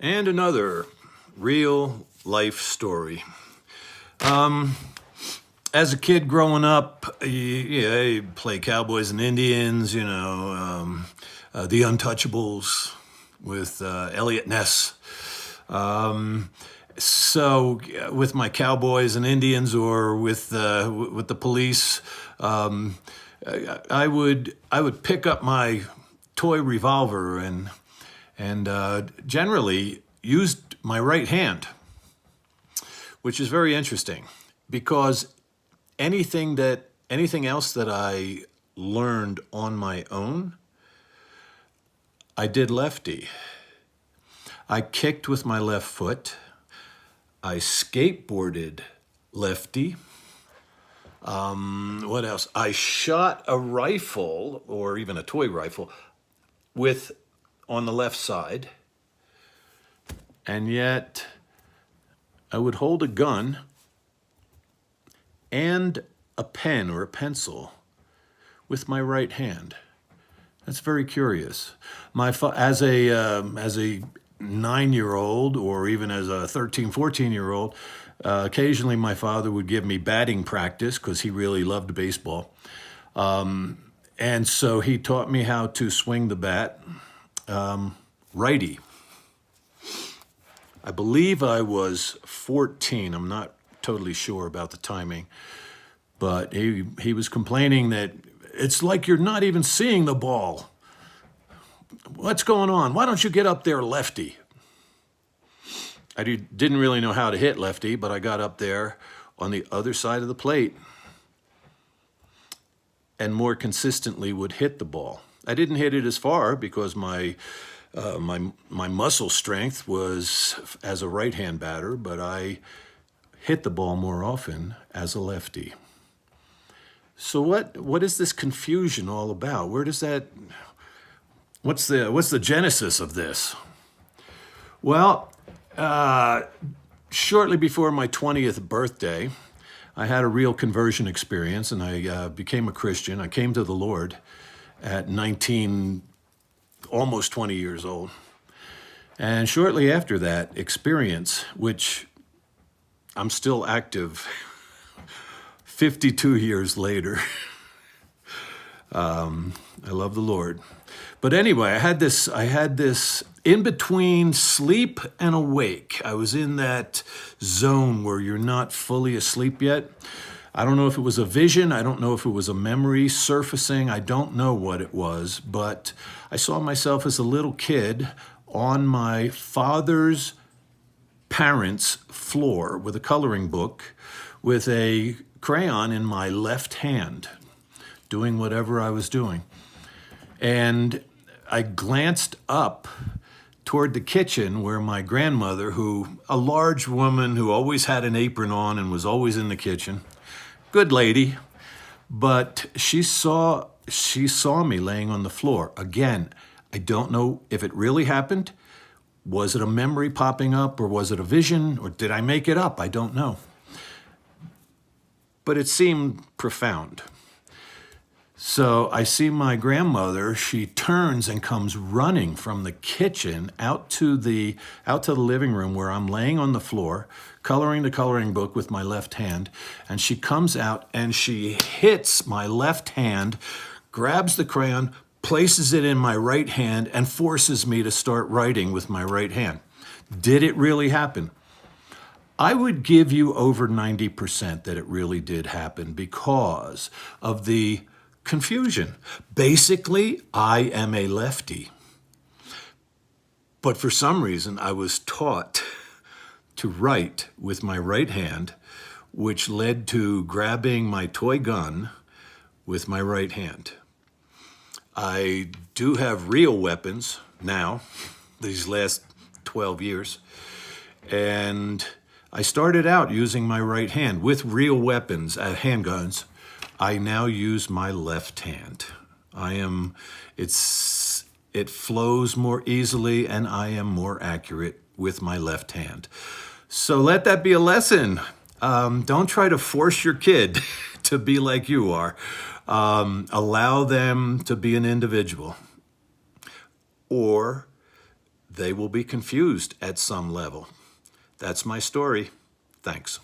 And another real life story. As a kid growing up, you play Cowboys and Indians, The Untouchables with Elliot Ness. So with my Cowboys and Indians or with the police, I would pick up my toy revolver and generally used my right hand, which is very interesting because anything else that I learned on my own, I did lefty. I kicked with my left foot. I skateboarded lefty. What else? I shot a rifle or even a toy rifle on the left side. And yet I would hold a gun and a pen or a pencil with my right hand. That's very curious. As a 9-year-old or even as a 13, 14-year-old, occasionally my father would give me batting practice because he really loved baseball. And so he taught me how to swing the bat righty. I believe I was 14. I'm not totally sure about the timing. But he was complaining that it's like you're not even seeing the ball. What's going on? Why don't you get up there lefty? I didn't really know how to hit lefty, but I got up there on the other side of the plate and more consistently would hit the ball. I didn't hit it as far because my muscle strength was as a right-hand batter, but I hit the ball more often as a lefty. So what is this confusion all about? What's the genesis of this? Well, shortly before my 20th birthday, I had a real conversion experience and I became a Christian. I came to the Lord at 19, almost 20 years old. And shortly after that experience, which I'm still active 52 years later, I love the Lord. But anyway, I had this in between sleep and awake. I was in that zone where you're not fully asleep yet. I don't know if it was a vision. I don't know if it was a memory surfacing. I don't know what it was, but I saw myself as a little kid on my father's parents' floor with a coloring book with a crayon in my left hand, doing whatever I was doing. And I glanced up toward the kitchen where my grandmother, a large woman who always had an apron on and was always in the kitchen, good lady, but she saw me laying on the floor. Again, I don't know if it really happened. Was it a memory popping up or was it a vision or did I make it up? I don't know. But it seemed profound. So I see my grandmother, she turns and comes running from the kitchen out to the living room where I'm laying on the floor, coloring the coloring book with my left hand, and she comes out and she hits my left hand, grabs the crayon, places it in my right hand, and forces me to start writing with my right hand. Did it really happen? I would give you over 90% that it really did happen because of the confusion. Basically, I am a lefty. But for some reason, I was taught to write with my right hand, which led to grabbing my toy gun with my right hand. I do have real weapons now, these last 12 years, and I started out using my right hand with real weapons, handguns. I now use my left hand. It flows more easily and I am more accurate with my left hand. So let that be a lesson. Don't try to force your kid to be like you are. Allow them to be an individual. Or they will be confused at some level. That's my story. Thanks.